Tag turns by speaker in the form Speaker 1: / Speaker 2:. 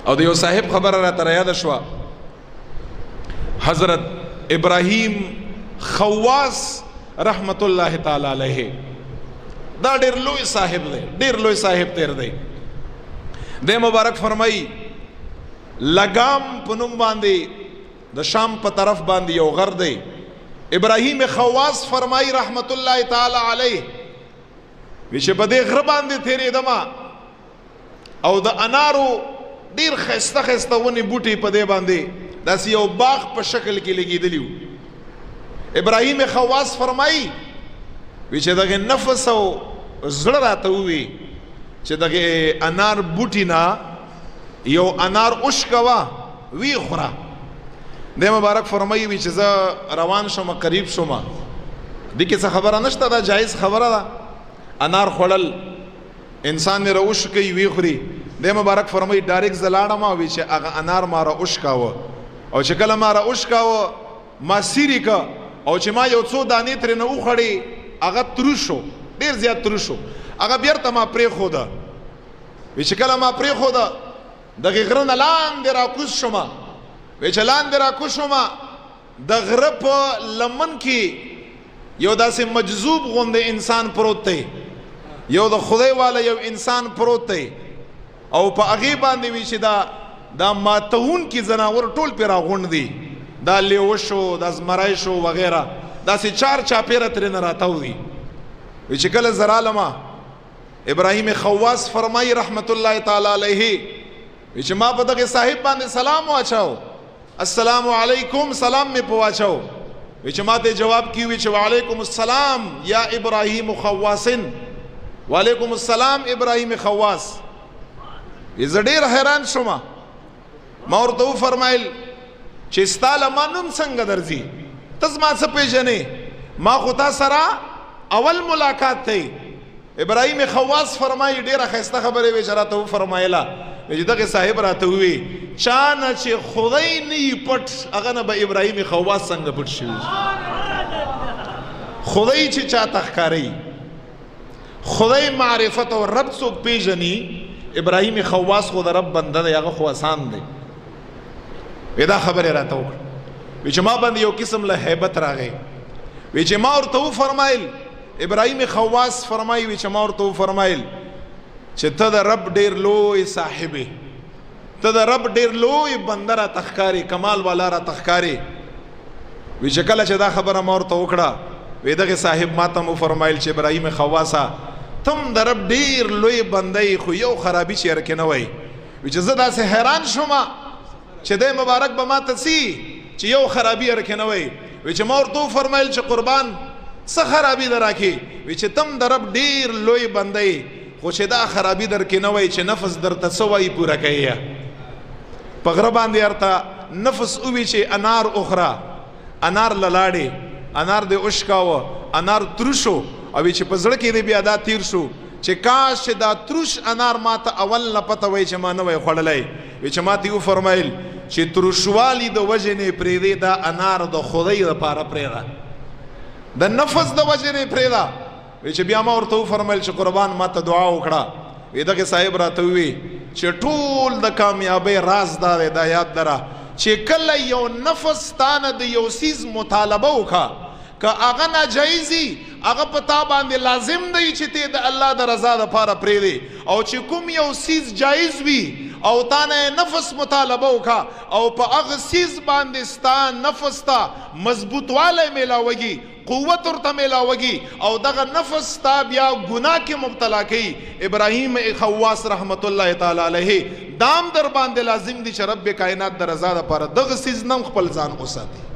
Speaker 1: او د یو صاحب خبره را تر یاد شوه، حضرت ابراهیم خواص رحمت الله تعالی علیه دا ډیر لوی صاحب دی، ډیر لوی صاحب تیر دی. د مبارک فرمایي لګام په نوم باندې د شام په طرف باندې یو غر دی. ابراهیم خواص فرمایي رحمت الله تعالی علیه وی چې په دې غره باندې تیرېدم او د انارو ډیر ښایسته ښایسته ونې بوټي په دې باندې داسې یو باغ په شکل کې لګېدلي وو. ابراهیم خواص فرمایي وی چې دغه نفس او زړه راته ووي چې دغه انار بوټي نه یو انار اوشکوه وی خوره. د مبارک فرمایي وی چې زه روان شوم قریب شوم دې کې څه خبره نشته، دا جایز خبره ده. انار خوړل انسان نه روش کوي وی خوري. د مبارک فرمایي ډایرکټ زلاړم او چې هغه انار ما را اوشکاوه او چې کله ما را اوشکاوه ما سیری کا او چې ما یو څو دانې ترې نه وخړې هغه تروشو، ډیر زیات تروشو. هغه بیرته ما پرېښوده. وی چې کله ما پرېښوده دغه غره نه لاندې راکوز شوم. وی چې لاندې راکوز شوم د غره په لمن کې یو داسې مجذوب غوندې انسان پروت دی، یو د خدای والا یو انسان پروت دی او په هغې باندې وی چې دا ماتونکي ځناور ټول پرې راغونډ دي، دا لیوه شو، دا زمری شو وغیره، داسې چار چاپېره ترې نه راتاو دي. وی چې کله زه رالمه ابراهیم خواص فرمایي رحمت الله تعالی علیه وی چې ما په دغه صاحب باندې سلام واچاو، السلام علیکم سلام مې په واچاو. وی چې ما ته جواب کی وی چې وعلیکم السلام یا ابراهیم خواصن، وعلیکم السلام ابراهیم خواص. زه ډېر حیران شوم. ما ورته وفرمایل چې ستا له ما نوم څنګه درځي، ته زما څه پېژنې، ما خو تا سره اول ملاقات دی. ابراهیم خواص فرمایي ډېره ښایسته خبرې وې چې راته وفرمایله چې دغه صاحب راته ووي چا نه چې خدای نه یي پټ هغه نه به ابراهیم خواص څنګه پټ شوي. خدای چې چاته ښکاري، خدای معرفت او رب څوک پېژني، ابراهیم خواص خو د رب بنده دی، هغه خو آسان دی. وی دا خبرې راته وکړه. وی چې ما باندې یو قسم له هیبت راغی. وی چې ما ورته وفرمایل ابراهیم خواص فرمایي وی چې ما ورته وفرمایل چې ته د رب ډېر لوی صاحب یې، ته د رب ډېر لوی بنده راته ښکاري، کمال والا راته ښکاري. وی چې کله چې دا خبره ما ورته وکړه وی دغه صاحب ما ته وفرمایل چې ابراهیم خواصه تم د رب ډېر لوی بنده یې خو یو خرابي چېرې کې نه وی. وی چې زه داسې حیران شوم چې دی مبارک به ما ته څي چې یو خرابي یې کې نه وی. وی چې ما ورته وفرمایل چې قربان څه خرابي در راکې؟ وی چې تم د رب ډېر لوی بنده یې خو چې دا خرابي در کې نه وی چې نفس درته څه وایي پوره کوي. په غره باندې ورته نفس ووي چې انار اخره، انار للاړې، انار دې اوشکاوه، انار تروشو او چې په زړه کې دې بیا دا تیر شو چې کاش چې دا تروش انار ما ته اول نه پته وای چې ما نه وای خوړلی. وی چې ما ته وفرمایل چې تروشوالي د وجې نه پرېږدې دا انار د خدای دپاره پرېږده، د نفس د وجې نه پرېږده. وی چې بیا ما ورته وفرمایل چې قربان ما ته دعا وکړه. وی دغه صاحب راته ووي چې ټول د کامیابۍ راز دا دی، دا یاد لره چې کله یو نفس تا نه د یو څیز مطالبه وکړه که هغه ناجایزي هغه په تا باندې لازم دی چې ته د الله د رضا دپاره پرېږدې، او چې کوم یو څیز جایز وي او تا نه نفس مطالبه وکړه او په هغه څیز باندې ستا نفس ته مضبوطوالی میلاوږي، قوت ورته میلاوږي او دغه نفس تا بیا ګناه کې مبتلا کوي. ابراهیم خواص رحمت الله تعالی علیه دام در باندې لازم دي چې رب کائنات د رضا دپاره دغه څیز نم خپل ځان وساتي.